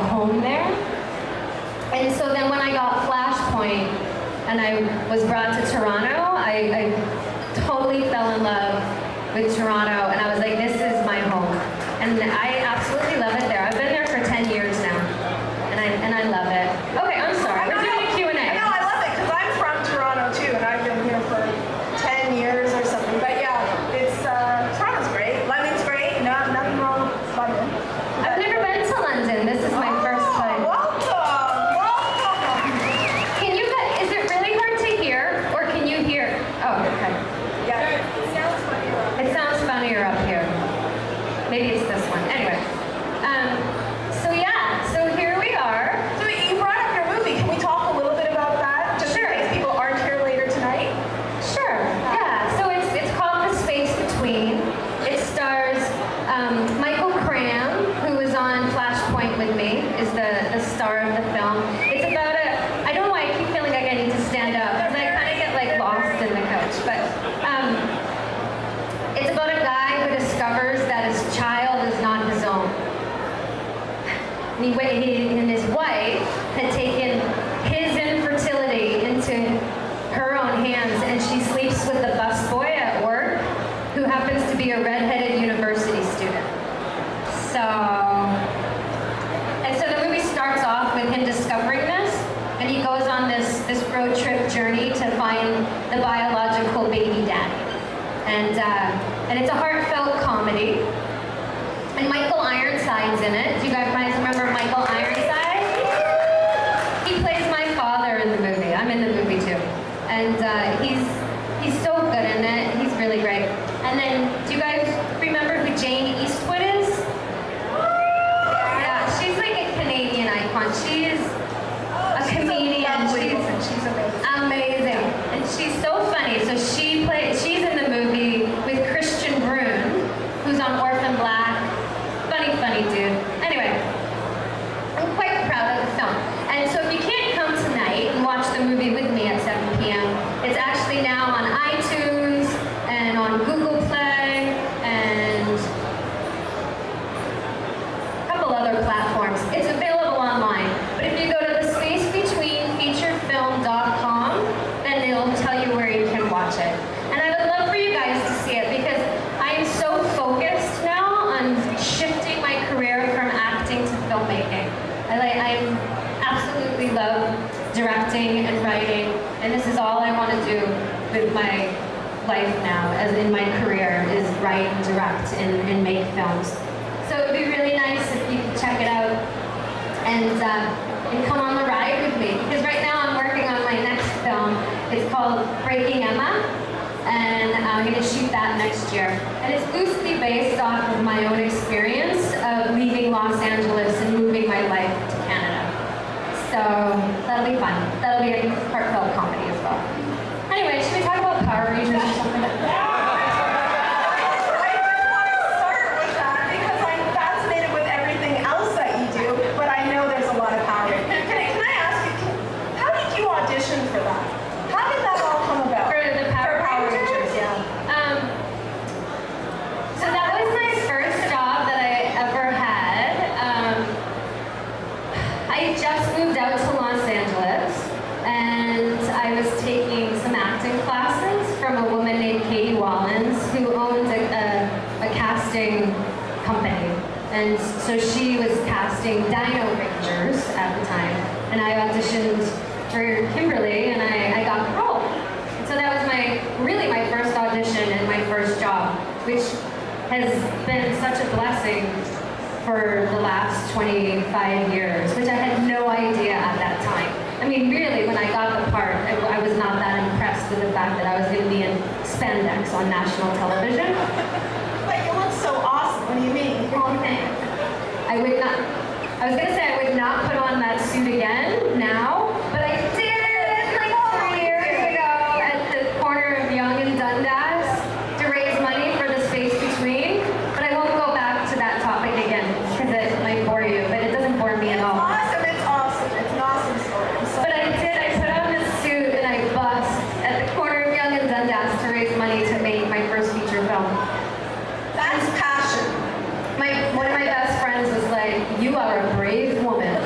home there. And so then when I got Flashpoint and I was brought to Toronto, I totally fell in love with Toronto, and I was like, this is my home. And I absolutely love it there. I've been there for 10 years now, and I love it. Okay, I'm sorry. We're doing a Q&A. No, I love it, because I'm from Toronto too, and I've been here for 10 years or something. But yeah, it's Toronto's great. London's great. No, nothing wrong with London. I've never been to London. This is my first time. Welcome. Can you guys, is it really hard to hear, or can you hear? Oh, okay. Yeah, it sounds funny. It sounds funnier up here. Maybe it's this one. Anyway. So here we are. So you brought up your movie. Can we talk a little bit about that? Just Sure. in case people aren't here later tonight. Sure. Yeah. So it's called The Space Between. It stars Michael Cram, who was on Flashpoint with me, is the star of the film. It's about I don't know why I keep feeling like I need to stand up, because I kind of get like lost in the couch. But it's about a guy who discovers that his child is not his own. And his wife had taken his infertility into her own hands, and she sleeps with the busboy at work, who happens to be a redheaded university student. And so the movie starts off with him discovering this, and he goes on this road trip journey to find the biological baby daddy. And it's a heartfelt comedy. And Michael Ironside's in it. Do you guys remember Michael Ironside? He plays my father in the movie. I'm in the movie too. And he's so good in it. He's really great. And then, do you guys remember who Jane Eastwood is? Yeah, she's like a Canadian icon. She's a comedian. She's Amazing. And she's so funny. So she's in the movie with Christian Brune, who's on Orphan Black. Funny dude. Anyway, I'm quite proud of the film. And so if you can't come tonight and watch the movie with me at 7 p.m., it's actually now on iTunes and on Google Play and a couple other platforms. It's available online. But if you go to thespacebetweenfeaturefilm.com, then it'll tell you where you can watch it. And I would love for you guys to see it, because I am so focused now on shifting my career from acting to filmmaking. I absolutely love directing and writing, and this is all I want to do with my life now, as in my career, is write and direct and make films. So it would be really nice if you could check it out and come on the ride with me, because right now I'm working on my next film. It's called Breaking Emma, and I'm going to shoot that next year. And it's loosely based off of my own experience of leaving Los Angeles and moving my life to Canada. So that'll be fun. That'll be a heartfelt comedy as well. Anyway, should we talk about Power Rangers or something? I just want to start with that because I'm fascinated with everything else that you do, but I know there's a lot of Power Rangers. Can I ask you, how did you audition for that? How did that all come about? For the Power Rangers? Yeah. So that was my first job that I ever had. I just moved out to Los Angeles, and I was taking some acting classes from a woman named Katie Wallens, who owned a casting company. And so she was casting Dino Rangers at the time, and I auditioned for Kimberly, and I got the role. And so that was really my first audition and my first job, which has been such a blessing for the last 25 years, which I had no idea at that time. I mean, really, when I got the part, I was not that impressed with the fact that I was going to be in spandex on national television. But you look so awesome. What do you mean? Oh, thanks. I was going to say I would not put on that suit again now, but I did like 3 years ago at the corner of Yonge and Dundas to raise money for The Space Between. But I won't go back to that topic again because it might bore you, but it doesn't bore me at all. Awesome, it's awesome. It's an awesome story. But I put on this suit and I bust at the corner of Yonge and Dundas to raise money to make my first feature film. That's passion. One of my best friends was like, "You are a brave woman."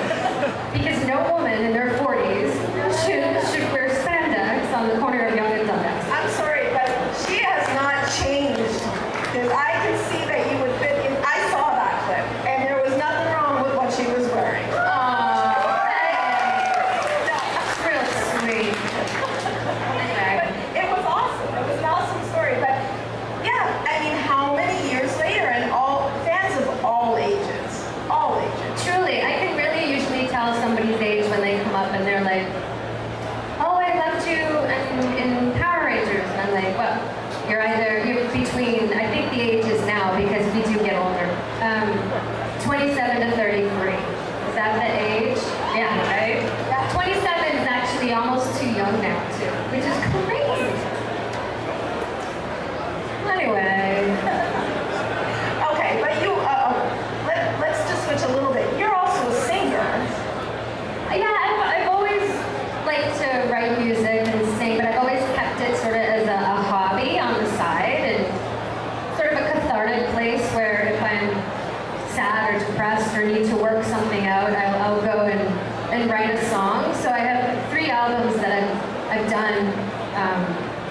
and write a song. So I have 3 albums that I've done.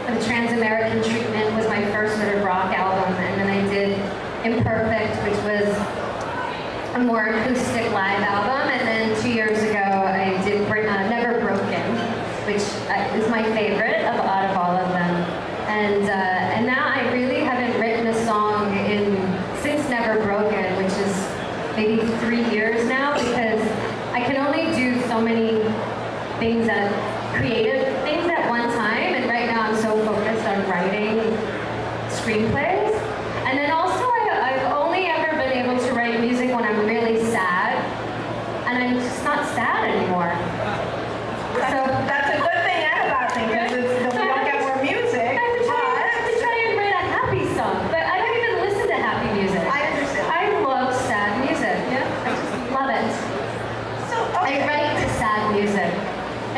The Trans-American Treatment was my first sort of rock album, and then I did Imperfect, which was a more acoustic live album, and then 2 years ago I did Never Broken, which is my favorite out of all of them. And now I really haven't written a song since Never Broken, which is maybe 3 years now, because I can only do so many things creative things at one time, and right now I'm so focused on writing screenplays. And then also I've only ever been able to write music when I'm really sad, and I'm just not sad anymore. So That's a good thing and a bad thing, because we don't get more music. I have to try and write a happy song, but I don't even listen to happy music. I understand. I love sad music. Yeah, I just love it. So, okay. I write to sad music,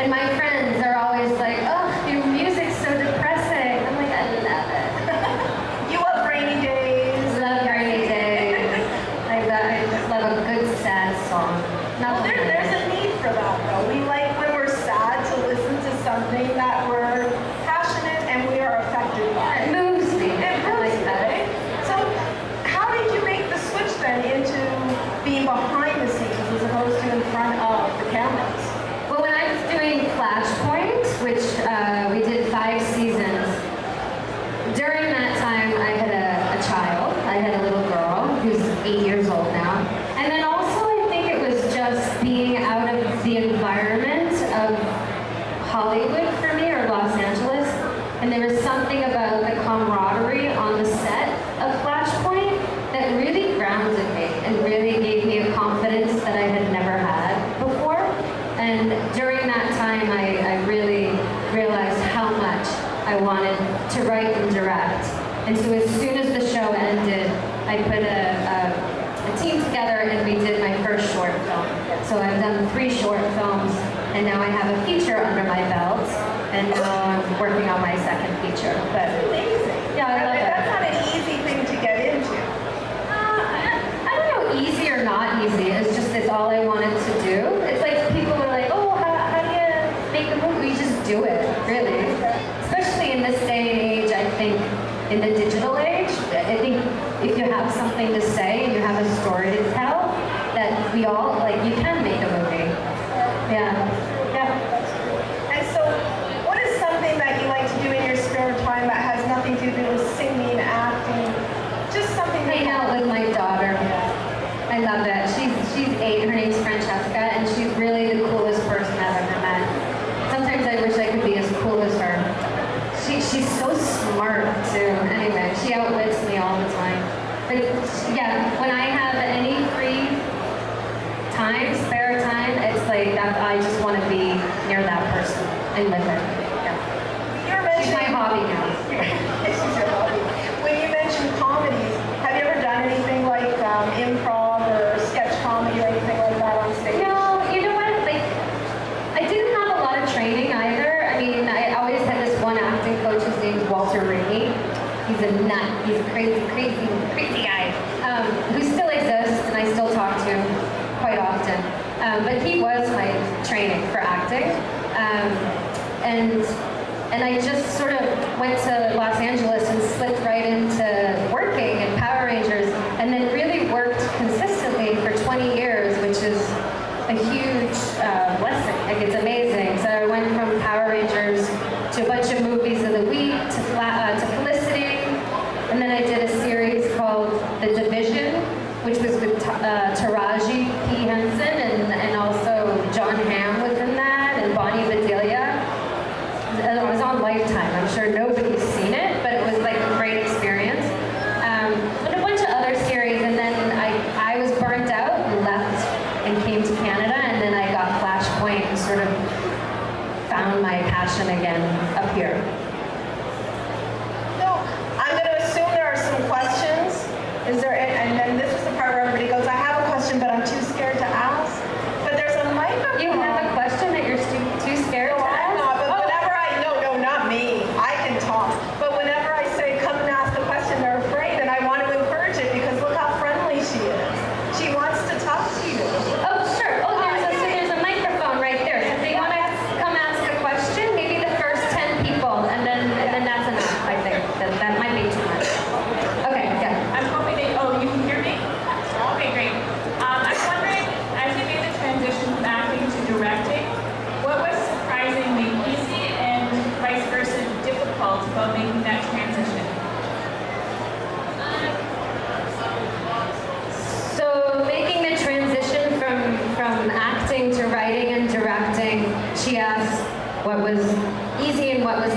and my friends are always like, "Oh, your music's so depressing." I'm like, I love it. You love rainy days. Love rainy days. I just love a good sad song. Well, there's a need for that, though. We like, when we're sad, to listen to something that we're passionate and we are affected by. It moves me. It I moves like you, that. right? So, how did you make the switch then into being behind the scenes as opposed to in front of the cameras? Well, when I was doing Flashpoint, which we did 5 seasons, during that time I had a child. I had a little girl who's 8 years old now. And then also I think it was just being out of the environment of Hollywood for me, or Los Angeles. And there was something about the camaraderie on the set of Flashpoint that really grounded me and really gave me a confidence that I had never had before. And during that time, I really realized how much I wanted to write and direct. And so as soon as the show ended, I put a team together and we did my first short film. So I've done 3 short films, and now I have a feature under my belt, and now I'm working on my second feature. But Amazing. yeah, I love it. That's not an easy thing to get into. I don't know, easy or not easy. It's all I wanted to do. It's like people are like, oh, how do you make a movie? You just do it, really. Especially in this day and age, I think, in the digital age, I think if you have something to say and you have a story to tell, that we all, you can make a movie. Yeah. And so, what is something that you like to do in your spare time that has nothing to do with singing, acting, just something that Hang out with my daughter. I love that. She's 8. Her name's Francesca, and she's really the coolest person I've ever met. Sometimes I wish I could be as cool as her. She's so smart too. Anyway, she outwits me all the time. But yeah, when I have any free time, spare time, it's like that. I just want to be near that person and live it. Yeah. She's my hobby now. This is your hobby. When you mentioned comedies, have you ever done anything like improv or sketch comedy or anything like that on stage? No, you know what? I didn't have a lot of training either. I mean, I always had this one acting coach. His name's Walter Rainey. He's a nut. He's a crazy guy who still exists, and I still talk to him quite often. But he was my training for acting. And I just sort of went to Los Angeles and slipped right into working in Power Rangers, and then really worked consistently for 20 years, which is a huge blessing. It's amazing. So I went from Power Rangers to a bunch of movies of the week, to Felicity, and then I did a series called The Division, which was with Taraji P. Henson and also John Hamm was in that, and Bonnie Bedelia. It was on Lifetime. I'm sure nobody's seen it, but it was like a great experience. And a bunch of other series, and then I was burnt out and left and came to Canada, and then I got Flashpoint and sort of found my passion again up here. So, I'm going to assume there are some questions. Is there? And then this is the part where everybody goes, I have a question, but I'm too scared to ask. But there's a microphone. You have a question that you're too scared No, to I'm ask? not, but whenever no, not me. I can talk. But whenever I say, come and ask a question, they're afraid, and I want to encourage it because look how friendly she is. She wants to talk to you. Oh, sure. Oh, there's a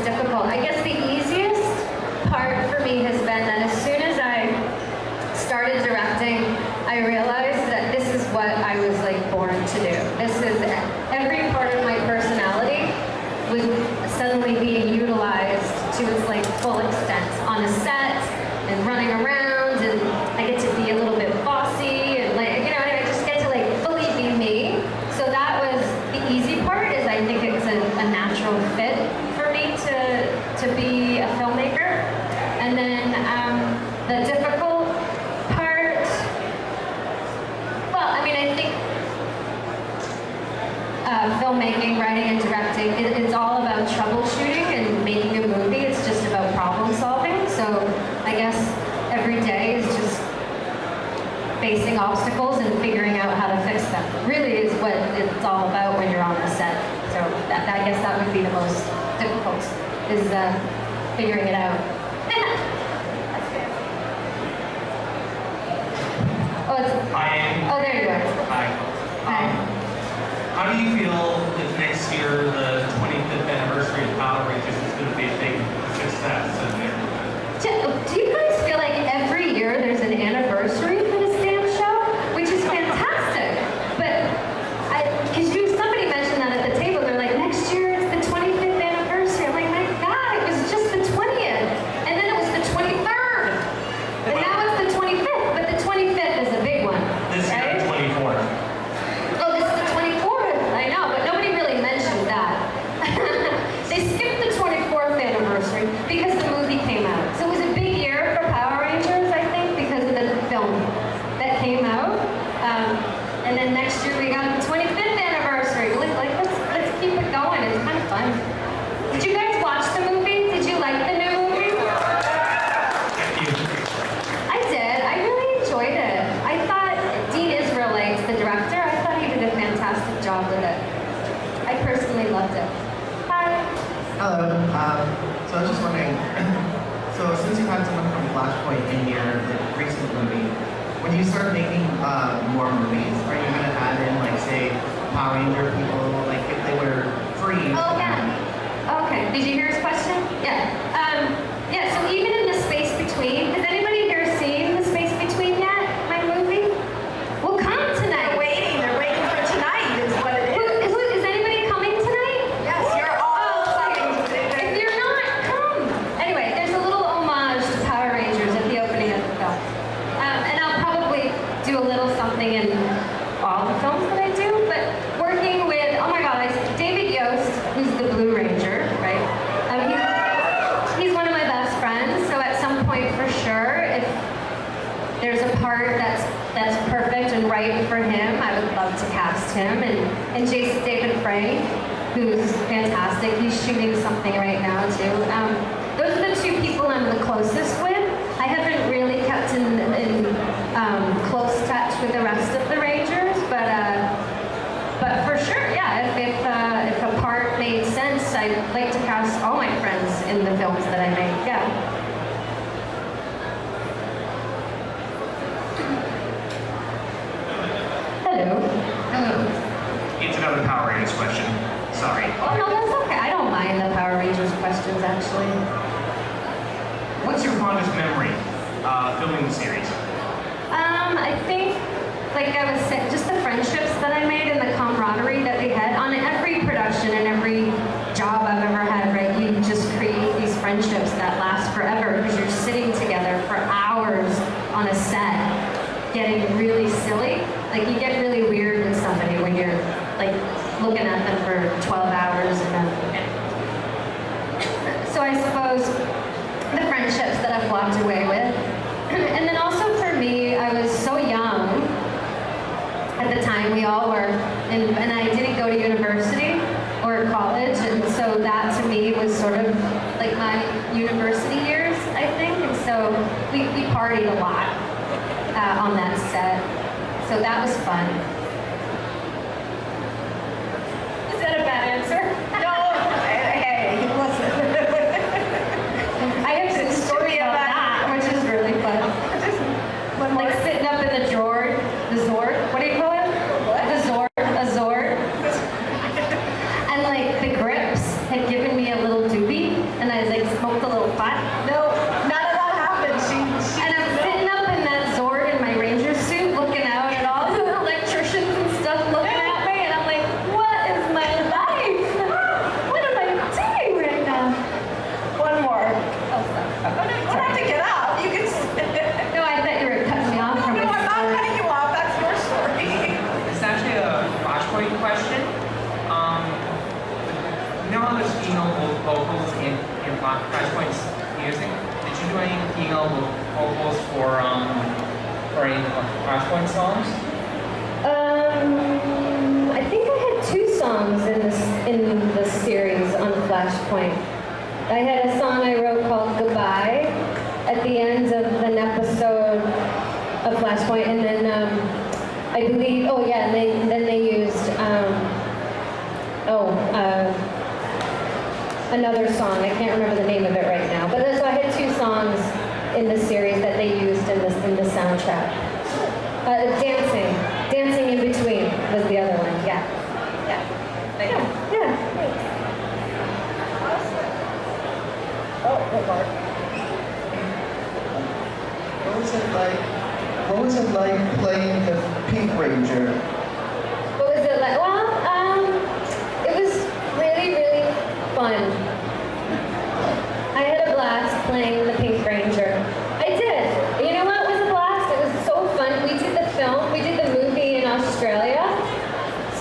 difficult. I guess the easiest part for me has been that as soon as I started directing, I realized that this is what I was like born to do. This is every part of my personality was suddenly being utilized to its like full extent on a set and running around, and I get to be a little bit bossy and like, you know, I just get to like fully be me. So that was the easy part, is I think it's a natural fit for me to be a filmmaker. And then the difficult part, well, I mean, I think filmmaking, writing, and directing, it's all about troubleshooting and making a movie. It's just about problem solving. So I guess every day is just facing obstacles and figuring out how to fix them. Really is what it's all about when you're on the set. So I guess that would be the most difficult, is figuring it out. Oh, there you are. Hi. Hi. How do you feel if next year the 25th anniversary of Power Rangers is going to be a big success? Do you guys feel like every year there's an anniversary for this damn show? Which is fantastic. But, because somebody mentioned that at the table, they're like, next year it's the 25th anniversary. I'm like, my God, it was just the 20th. And then it was the 23rd. And now it's the 25th. But the 25th is a big one. This right? year, 24th. Oh, this is the 24th. I know, but nobody really mentioned that. They skipped the 24th anniversary because the movie came out. So it was a big year for Power Rangers, I think, because of the film that came out. And then next year we got the 25th anniversary. Like let's keep it going. It's kind of fun. Did you guys watch the movie? Did you like the new movie? Thank you. I did. I really enjoyed it. I thought Dean Israelite's the director. I thought he did a fantastic job with it. I personally loved it. Hi. Hello. So I was just wondering, so since you had someone from Flashpoint in your recent movie, when you start making more movies, are you going to add in, like, say, Power Ranger people, like, if they were free? Oh, yeah. Okay. Did you hear his question? Yeah. Yeah, so even in the space between, has anybody here seen The Space Between yet? My movie? Well, come tonight. They're waiting for tonight is what it is. Is anybody coming tonight? Yes, you're all coming. If you're not, come. Anyway, there's a little homage to Power Rangers at the opening of the film. And I'll probably do a little something in all the films that I do, but working with, oh my God, David Yost, who's the Blue Ranger, right? He's one of my best friends, so at some point for sure, if there's a part that's perfect and right for him, I would love to cast him. And Jason David Frey, who's fantastic. He's shooting something right now too. Those are the two people I'm the closest with. I haven't really kept in close touch with the rest of the Rangers, but for sure, yeah. If a part made sense, I'd like to cast all my friends in the films that I make. Yeah. Hello. Hello. It's another Power Rangers question. Sorry. Oh no, that's okay. I don't mind the Power Rangers questions actually. What's your fondest memory filming the series? I think, like I was saying, just the friendships that I made and the camaraderie that we had on every production and every job I've ever had, right? You just create these friendships that last forever because you're sitting together for hours on a set, getting really silly. Like you get really weird with somebody when you're like looking at them for 12 hours and then. So I suppose the friendships that I've walked away with. And then also for me, I was so young at the time, we all were, and I didn't go to university or college, and so that to me was sort of like my university years, I think, and so we partied a lot on that set, so that was fun. Is that a bad answer? No, hey, listen. I have some story about that, which is really fun. Like sitting up in the Zord, what do you call it? What? A Zord. And like the grips had given me a little doobie, and You know how there's female vocals in Flashpoint music? Did you do any female vocals for any of the Flashpoint songs? I think I had 2 songs in the series on Flashpoint. I had a song I wrote called Goodbye at the end of an episode of Flashpoint, and then I believe, and then they used another song. I can't remember the name of it right now, but so I had 2 songs in the series that they used in the soundtrack. Dancing in Between was the other one. Yeah. Thank you. Yeah. Oh, what part? What was it like playing the Pink Ranger? What was it like? Well, it was really, really fun. I had a blast playing the Pink Ranger. I did. You know what was a blast? It was so fun. We did the movie in Australia.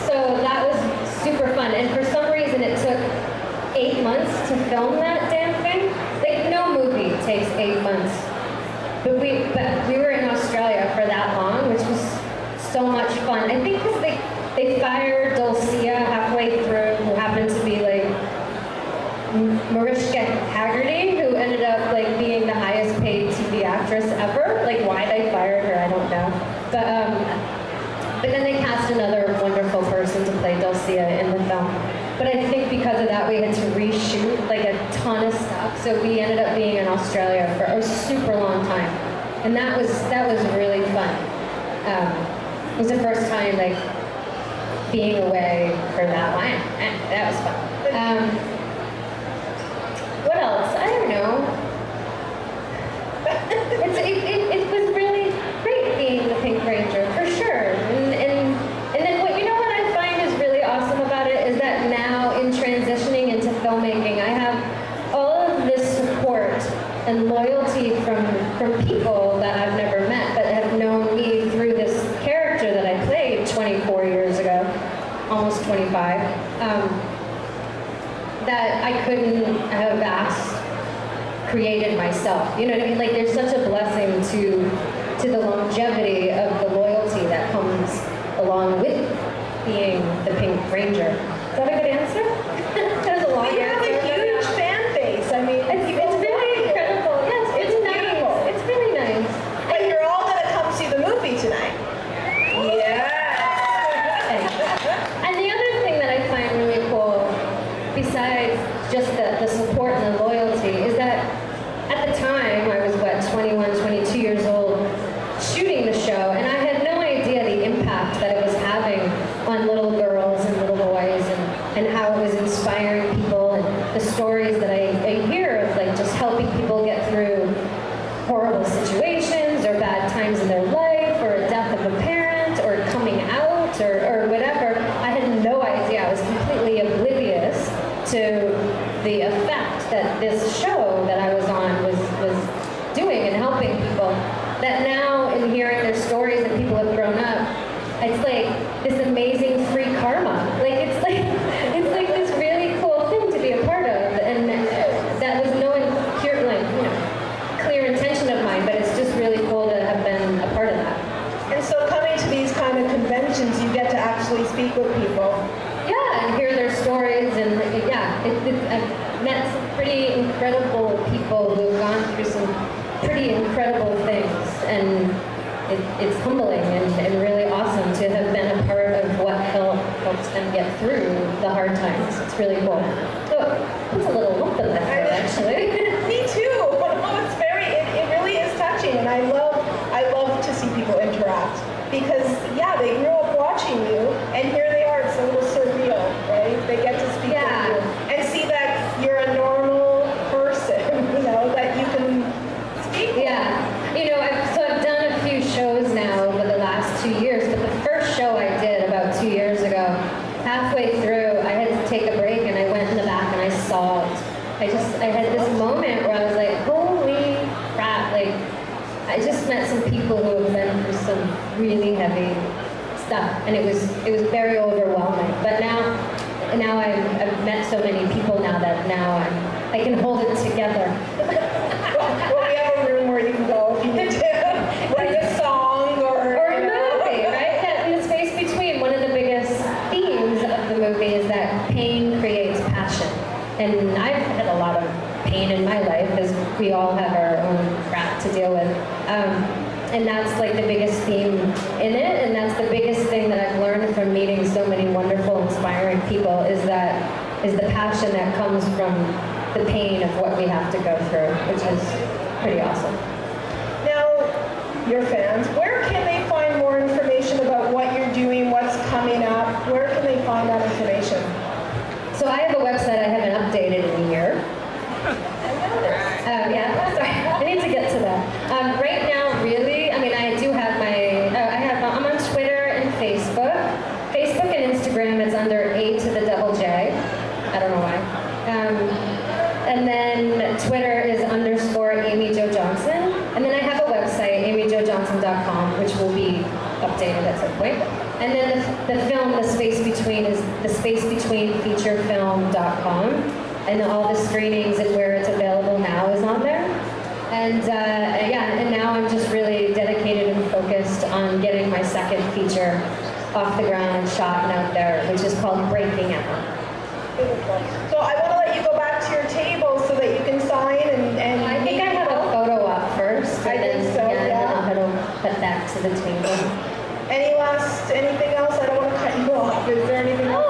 So that was super fun. And for some reason it took 8 months to film that damn thing. Like, no movie takes 8 months. But we were in Australia for that long, which was so much fun. I think because they fired Dulcia halfway through, who happened to be like Mariska Haggerty, who ended up like being the highest paid TV actress ever. Like, why they fired her, I don't know. But then they cast another wonderful person to play Dulcia in the film. But I think because of that, we had to reshoot like a ton of stuff. So we ended up being in Australia for a super long time, and that was really fun. It was the first time like being away for that long. And that was fun. What else? I don't know. It was really great being the Pink Ranger, for sure. And then what I find is really awesome about it is that now in transitioning into filmmaking, I have all of this support and loyalty from people that I've never met, but have known me through this character that I played 24 years ago, almost 25, that I couldn't have created myself. You know what I mean? Like, there's such a blessing to the longevity of the loyalty that comes along with being the Pink Ranger. Is that a good answer? That was a long You have answer. a huge fan base. I mean, It's really incredible. Yes, it's nice. It's really nice. But you're all going to come see the movie tonight. Yes. And the other thing that I find really cool, besides just the support and the loyalty, is that at the time, I was 21, 22 years old, shooting the show, and I had no idea the impact that it was having on little girls and little boys, and how it was inspiring people, and the stories that I hear of, like, just helping people get through horrible situations or bad times in their life, or a death of a parent, or coming out, or whatever. I had no idea. I was completely oblivious to the effect that this show that I was on was doing and helping people. That now, in hearing their stories that people have grown up, it's like this amazing free karma. Like, it's like this really cool thing to be a part of, and that was no clear intention of mine, but it's just really cool to have been a part of that. And so coming to these kind of conventions, you get to actually speak with people. Yeah, and hear their stories, and I've met some pretty incredible people who have gone through some pretty incredible things, and it's humbling and really awesome to have been a part of what helps them get through the hard times. It's really cool. So it's a little lump in that throat, actually. Me too. It really is touching, and I love to see people interact, because they grew up watching you, and here they are. It's a little surreal, right? They get to speak with you and see that you're a normal person, that you can speak with. Yeah. I've done a few shows now over the last 2 years, but the first show I did about 2 years ago, halfway through, I had to take a break, and I went in the back and I sobbed. I had this moment where I was like, holy crap, like, I just met some people who have been through some really heavy stuff, and it was very overwhelming. But now so many people now that I can hold it together. Well, we have a room where you can go if you need to write a song or Or a movie, right? Yeah, in the space between, one of the biggest themes of the movie is that pain creates passion. And I've had a lot of pain in my life, as we all have our own crap to deal with. And that's like the biggest theme in it, and that's the biggest thing that I've learned from meeting so many wonderful, inspiring people is the passion that comes from the pain of what we have to go through, which is pretty awesome. Now, your fans, where can they find more information about what you're doing, what's coming up? Where can they find that information? So I have a website I haven't updated in a year. Yeah, sorry. I need to get to that. Right now, really, I mean, I do have I'm on Twitter and Facebook. Facebook and Instagram is under A to the double J. I don't know why. And then Twitter is _ Amy Jo Johnson. And then I have a website, amyjojohnson.com, which will be updated at some point. And then the film, The Space Between, is thespacebetweenfeaturefilm.com. And all the screenings and where it's available now is on there. And and now I'm just really dedicated and focused on getting my second feature off the ground and shot and out there, which is called Breaking Out. Beautiful. So I want to let you go back to your table so that you can sign and I think I have a photo op first. I think so, And then yeah. I'll head back to the table. anything else? I don't want to cut you off. Is there anything else?